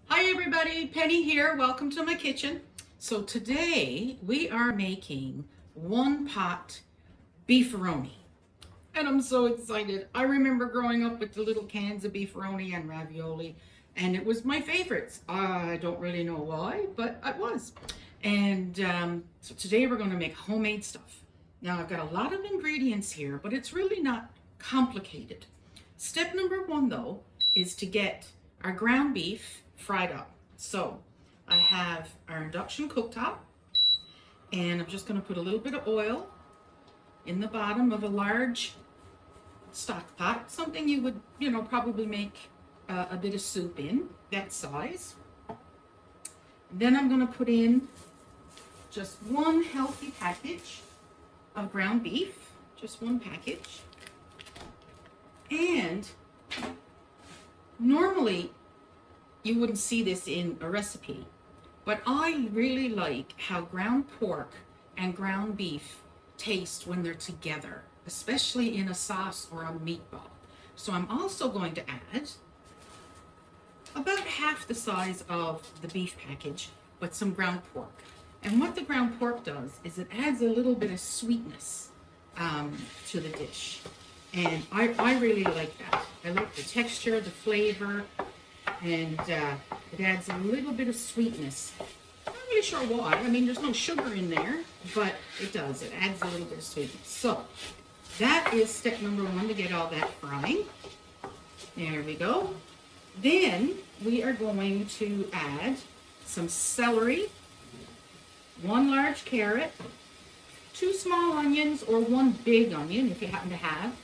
Hi everybody, Penny here. Welcome to my kitchen. So today we are making one pot beefaroni. And I'm so excited. I remember growing up with the little cans of beefaroni and ravioli, and it was my favorites. I don't really know why, but it was. And so today we're going to make homemade stuff. Now I've got a lot of ingredients here, but it's really not complicated. Step number one though is to get our ground beef fried up. So I have our induction cooktop, and I'm just going to put a little bit of oil in the bottom of a large stock pot, something you would, probably make a bit of soup in, that size. Then I'm going to put in just one healthy package of ground beef, just one package. And normally you wouldn't see this in a recipe, but I really like how ground pork and ground beef taste when they're together, especially in a sauce or a meatball. So I'm also going to add about half the size of the beef package with some ground pork. And what the ground pork does is it adds a little bit of sweetness to the dish. And I really like that. I like the texture, the flavor, and it adds a little bit of sweetness. Not really sure why. I mean, there's no sugar in there, but it does. It adds a little bit of sweetness. So that is step number one, to get all that frying. There we go. Then we are going to add some celery, one large carrot, two small onions or one big onion if you happen to have,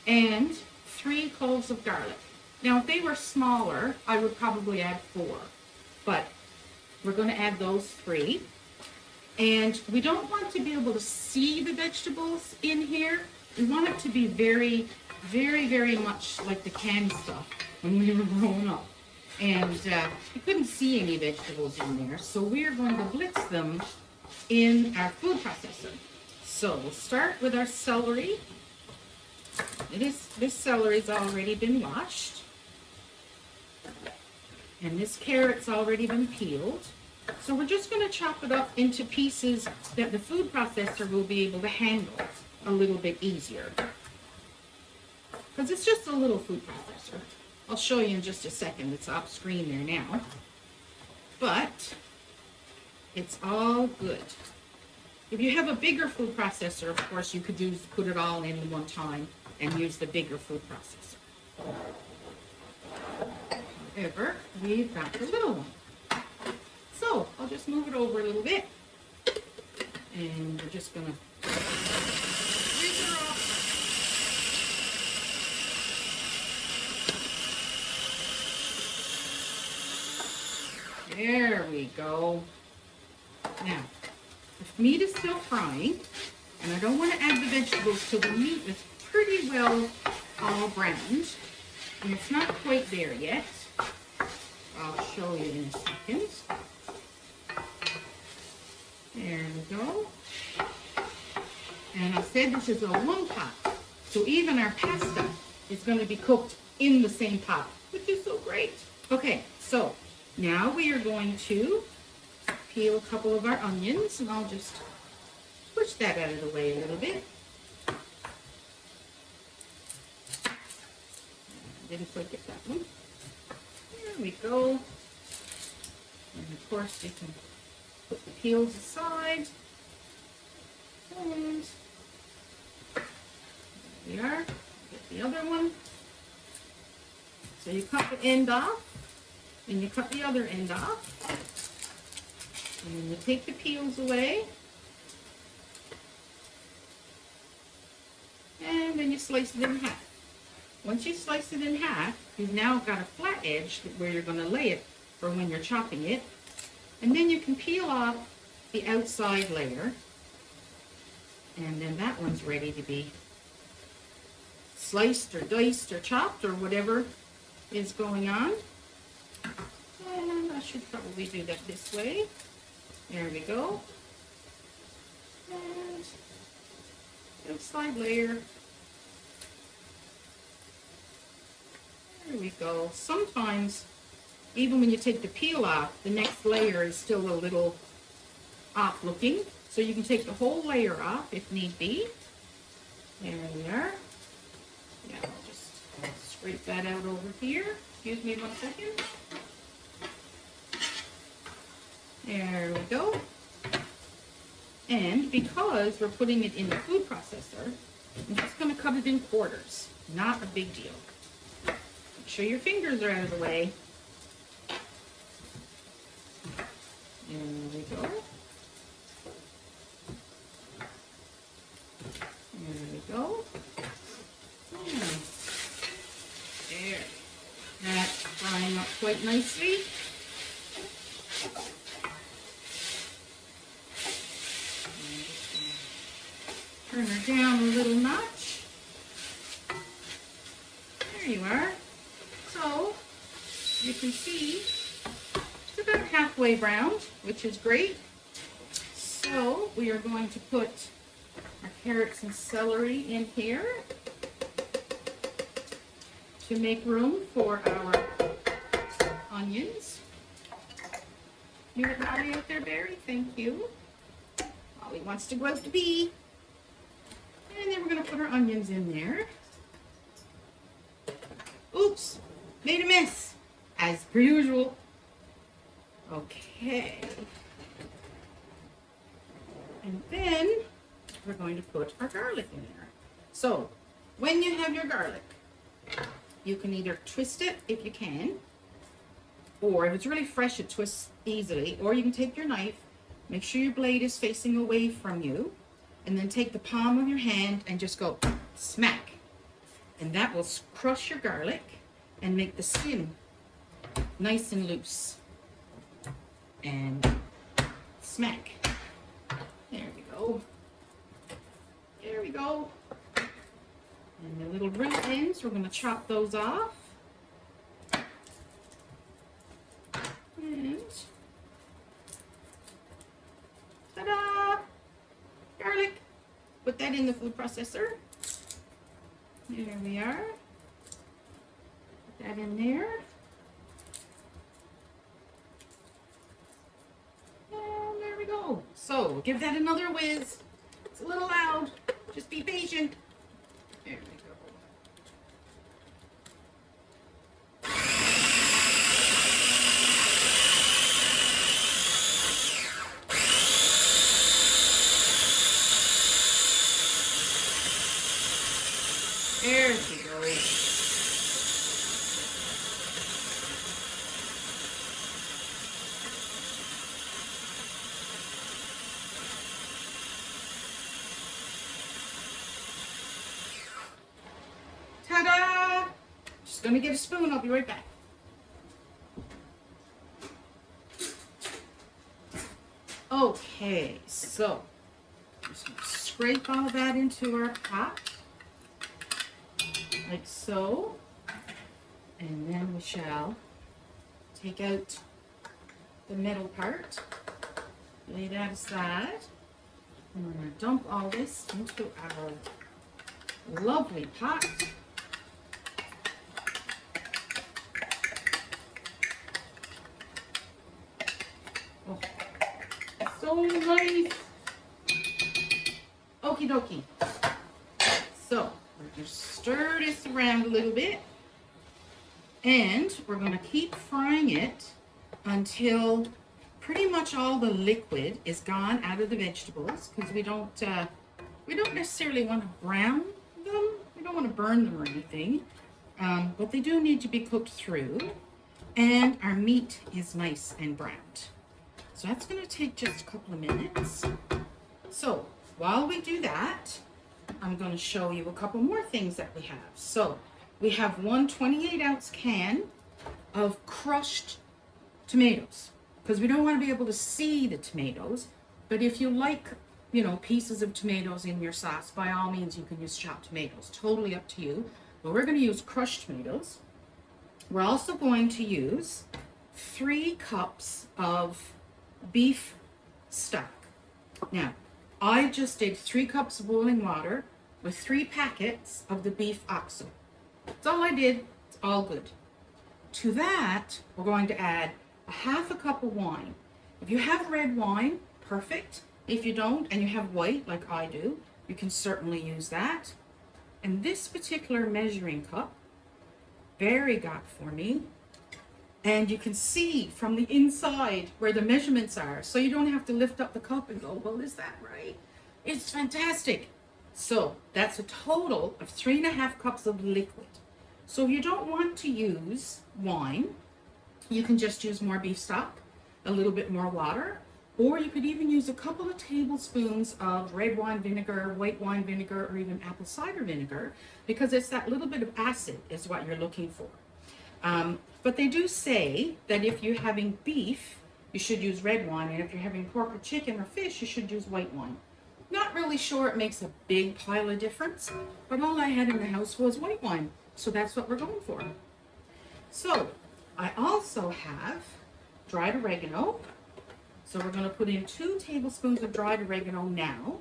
and 3 cloves of garlic. Now, if they were smaller, I would probably add 4, but we're going to add those 3. And we don't want to be able to see the vegetables in here. We want it to be very, very, very much like the canned stuff when we were growing up. And you couldn't see any vegetables in there, so we are going to blitz them in our food processor. So we'll start with our celery. This celery's already been washed. And this carrot's already been peeled. So we're just going to chop it up into pieces that the food processor will be able to handle a little bit easier. Because it's just a little food processor. I'll show you in just a second. It's off screen there now. But it's all good. If you have a bigger food processor, of course, you could put it all in one time and use the bigger food processor. However, we've got the little one. So I'll just move it over a little bit. And we're just going to rinse her off. There we go. Now, if meat is still frying, and I don't want to add the vegetables till the meat is pretty well all browned, and it's not quite there yet. I'll show you in a second. There we go. And I said this is a one pot, so even our pasta is going to be cooked in the same pot, which is so great. Okay, so now we are going to peel a couple of our onions, and I'll just push that out of the way a little bit. Didn't quite get that one. There we go. And of course you can put the peels aside. And there we are. Get the other one. So you cut the end off, and you cut the other end off. And then you take the peels away. And then you slice it in half. Once you slice it in half, you've now got a flat edge where you're going to lay it for when you're chopping it. And then you can peel off the outside layer. And then that one's ready to be sliced or diced or chopped or whatever is going on. And I should probably do that this way. There we go. And outside layer. There we go. Sometimes even when you take the peel off, the next layer is still a little off looking. So you can take the whole layer off if need be. There we are. Now I'll just scrape that out over here. Excuse me 1 second. There we go. And because we're putting it in the food processor, I'm just going to cut it in quarters. Not a big deal. Make sure your fingers are out of the way. There we go. There we go. There. That's frying up quite nicely. Turn her down a little notch. There you are. So, you can see it's about halfway browned, which is great. So, we are going to put our carrots and celery in here to make room for our onions. You have Molly out there, Barry? Thank you. Molly wants to go out to pee. And then we're going to put our onions in there. Oops, made a mess, as per usual. Okay. And then we're going to put our garlic in there. So, when you have your garlic, you can either twist it if you can, or if it's really fresh, it twists easily, or you can take your knife, make sure your blade is facing away from you, and then take the palm of your hand and just go smack. And that will crush your garlic and make the skin nice and loose. And smack. There we go. There we go. And the little root ends, we're going to chop those off. And ta-da! Garlic. Put that in the food processor. There we are. Put that in there. And there we go. So, give that another whiz. It's a little loud. Just be patient. There we go. There she goes. Ta-da! Just gonna get a spoon. I'll be right back. Okay, so just gonna scrape all that into our pot. Like so, and then we shall take out the middle part, lay that aside, and we're going to dump all this into our lovely pot. Oh, so nice. Okie dokie. So, we're going to stir this around a little bit, and we're going to keep frying it until pretty much all the liquid is gone out of the vegetables, because we don't necessarily want to brown them. We don't want to burn them or anything, but they do need to be cooked through, and our meat is nice and browned. So that's going to take just a couple of minutes. So while we do that, I'm going to show you a couple more things that we have. So we have one 28-ounce can of crushed tomatoes, because we don't want to be able to see the tomatoes. But if you like, pieces of tomatoes in your sauce, by all means, you can use chopped tomatoes. Totally up to you. But we're going to use crushed tomatoes. We're also going to use 3 cups of beef stock. Now, I just did 3 cups of boiling water with 3 packets of the beef oxo. That's all I did. It's all good. To that, we're going to add a half a cup of wine. If you have red wine, perfect. If you don't and you have white like I do, you can certainly use that. And this particular measuring cup, Barry got for me, and you can see from the inside where the measurements are, so you don't have to lift up the cup and go, well, is that right? It's fantastic. So that's a total of 3.5 cups of liquid. So if you don't want to use wine, you can just use more beef stock, a little bit more water, or you could even use a couple of tablespoons of red wine vinegar, white wine vinegar, or even apple cider vinegar, because it's that little bit of acid is what you're looking for. But they do say that if you're having beef, you should use red wine, and if you're having pork or chicken or fish, you should use white wine. Not really sure it makes a big pile of difference, but all I had in the house was white wine, so that's what we're going for. So I also have dried oregano. So we're going to put in 2 tablespoons of dried oregano now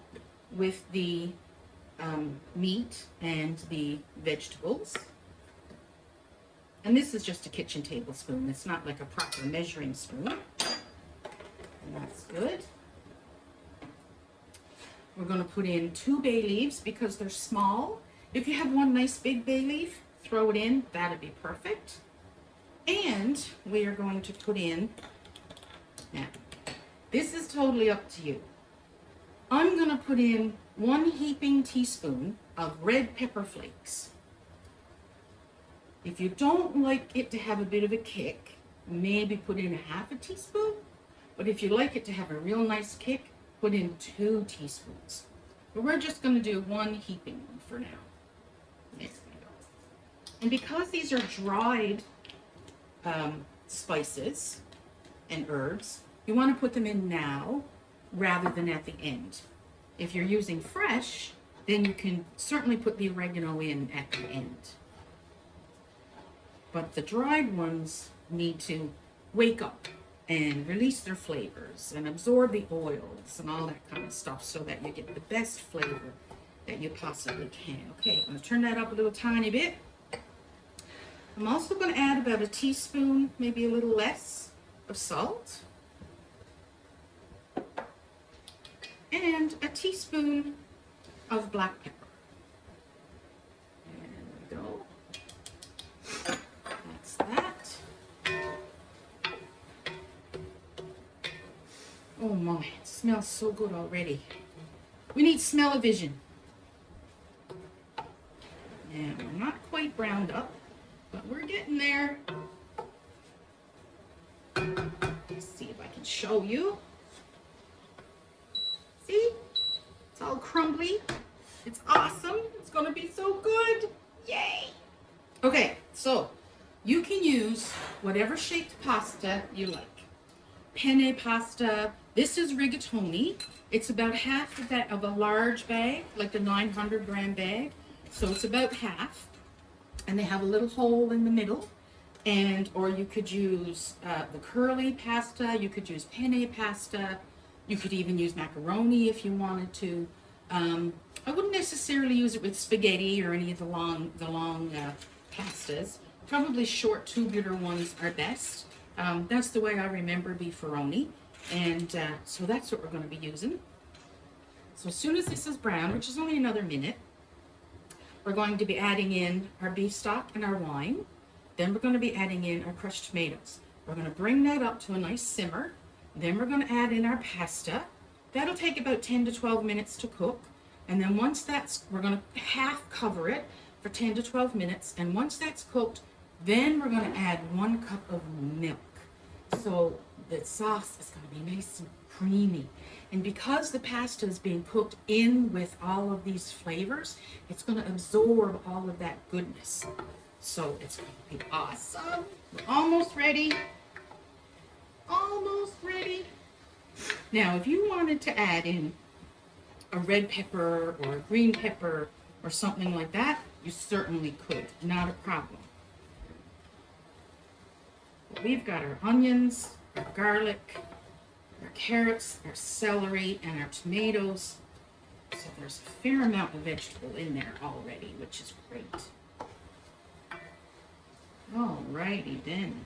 with the meat and the vegetables. And this is just a kitchen tablespoon. It's not like a proper measuring spoon. And that's good. We're going to put in 2 bay leaves because they're small. If you have one nice big bay leaf, throw it in. That'd be perfect. And we are going to put in, now, this is totally up to you. I'm going to put in 1 heaping teaspoon of red pepper flakes. If you don't like it to have a bit of a kick, maybe put in 1/2 teaspoon. But if you like it to have a real nice kick, put in 2 teaspoons. But we're just going to do 1 heaping one for now. There we go. And because these are dried spices and herbs, you want to put them in now rather than at the end. If you're using fresh, then you can certainly put the oregano in at the end. But the dried ones need to wake up and release their flavors and absorb the oils and all that kind of stuff so that you get the best flavor that you possibly can. Okay, I'm going to turn that up a little tiny bit. I'm also going to add about a teaspoon, maybe a little less, of salt. And a teaspoon of black pepper. There we go. That's that. Oh my, it smells so good already. We need smell-o-vision. Now, we're not quite browned up, but we're getting there. Let's see if I can show you. See? It's all crumbly. It's awesome. It's going to be so good. Yay! Okay, so you can use whatever shaped pasta you like. Penne pasta. This is rigatoni. It's about half of that of a large bag, like the 900-gram bag. So it's about half. And they have a little hole in the middle. And or you could use the curly pasta. You could use penne pasta. You could even use macaroni if you wanted to. I wouldn't necessarily use it with spaghetti or any of the long pastas. Probably short tubular ones are best. That's the way I remember beefaroni. And so that's what we're going to be using. So as soon as this is brown, which is only another minute, we're going to be adding in our beef stock and our wine. Then we're going to be adding in our crushed tomatoes. We're going to bring that up to a nice simmer. Then we're going to add in our pasta. That'll take about 10 to 12 minutes to cook. And then once that's, we're going to half cover it for 10 to 12 minutes. And once that's cooked, then we're going to add 1 cup of milk. So the sauce is going to be nice and creamy. And because the pasta is being cooked in with all of these flavors, it's going to absorb all of that goodness. So it's going to be awesome. We're almost ready. Almost ready. Now, if you wanted to add in a red pepper or a green pepper or something like that, you certainly could. Not a problem. But we've got our onions, our garlic, our carrots, our celery, and our tomatoes. So there's a fair amount of vegetable in there already, which is great. Alrighty then.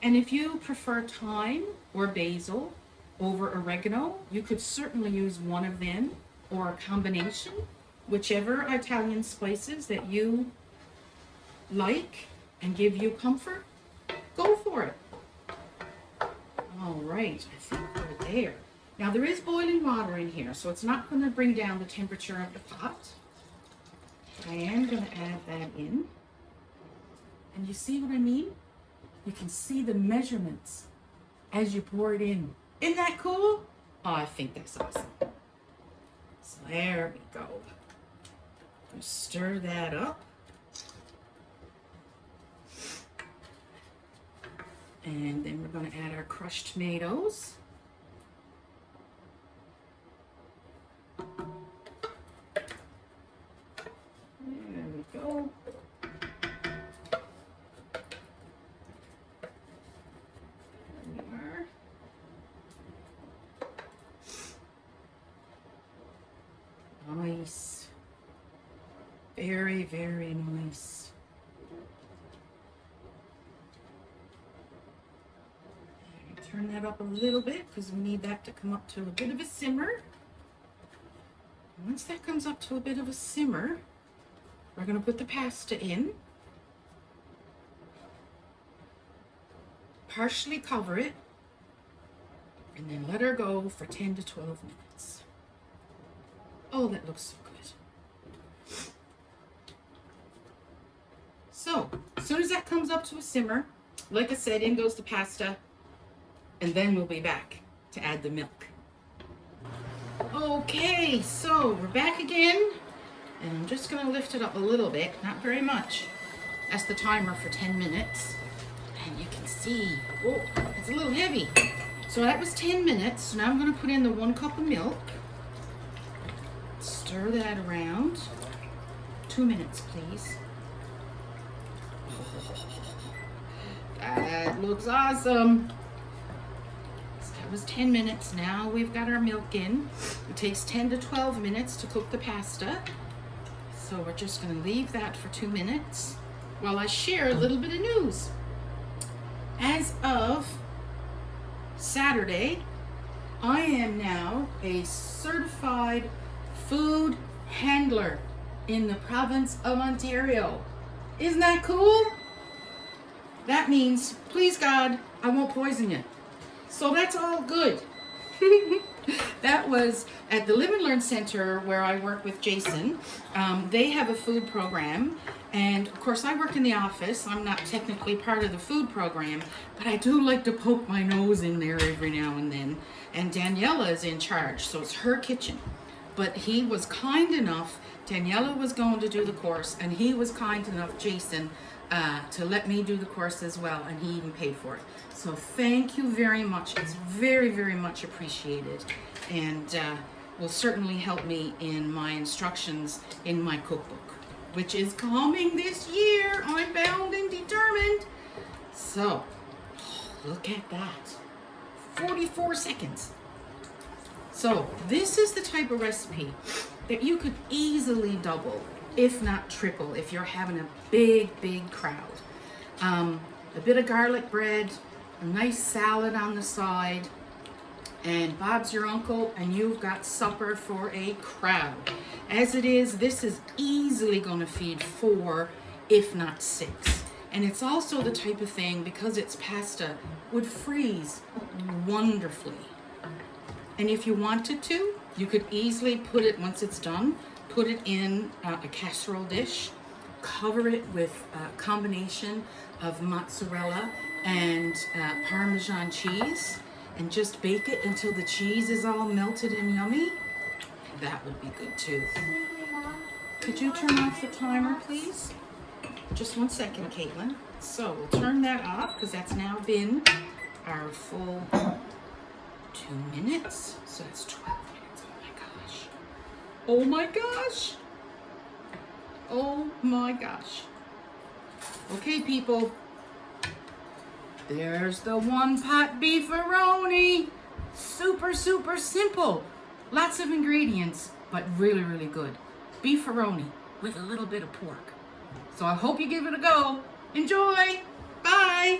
And if you prefer thyme or basil over oregano, you could certainly use one of them or a combination, whichever Italian spices that you like and give you comfort, go for it. All right, I think we're there. Now there is boiling water in here, so it's not going to bring down the temperature of the pot. I am going to add that in. And you see what I mean? You can see the measurements as you pour it in. Isn't that cool? Oh, I think that's awesome. So there we go. Just stir that up. And then we're going to add our crushed tomatoes. There we go. There we are. Nice. Very, very nice. Turn that up a little bit because we need that to come up to a bit of a simmer. Once that comes up to a bit of a simmer, we're going to put the pasta in. Partially cover it. And then let her go for 10 to 12 minutes. Oh, that looks so good. So, as soon as that comes up to a simmer, like I said, in goes the pasta. And then we'll be back to add the milk. Okay, so we're back again. And I'm just going to lift it up a little bit, not very much. That's the timer for 10 minutes. And you can see, oh, it's a little heavy. So that was 10 minutes. So now I'm going to put in the 1 cup of milk. Stir that around. 2 minutes, please. That looks awesome. It was 10 minutes. Now we've got our milk in. It takes 10 to 12 minutes to cook the pasta. So we're just going to leave that for 2 minutes while I share a little bit of news. As of Saturday, I am now a certified food handler in the province of Ontario. Isn't that cool? That means, please God, I won't poison you. So that's all good. That was at the Live and Learn Center where I work with Jason. They have a food program. And of course I work in the office. I'm not technically part of the food program, but I do like to poke my nose in there every now and then. And Daniela is in charge, so it's her kitchen. But he was kind enough, Daniela was going to do the course, and he was kind enough, Jason, to let me do the course as well, and he even paid for it. So thank you very much. It's very, very much appreciated, and will certainly help me in my instructions in my cookbook, which is coming this year. I'm bound and determined. So, look at that. 44 seconds. So, this is the type of recipe that you could easily double, if not triple, if you're having a big, big crowd. A bit of garlic bread, a nice salad on the side, and Bob's your uncle, and you've got supper for a crowd. As it is, this is easily going to feed 4, if not 6. And it's also the type of thing, because it's pasta, would freeze wonderfully. And if you wanted to, you could easily put it, once it's done, put it in a casserole dish, cover it with a combination of mozzarella and Parmesan cheese, and just bake it until the cheese is all melted and yummy. That would be good too. Could you turn off the timer, please? Just 1 second, Caitlin. So we'll turn that off because that's now been our full 2 minutes. So that's 12 minutes. Oh my gosh. Oh my gosh. Oh my gosh. Okay, people. There's the 1 pot beefaroni. Super, super simple. Lots of ingredients, but really, really good. Beefaroni with a little bit of pork. So I hope you give it a go. Enjoy. Bye.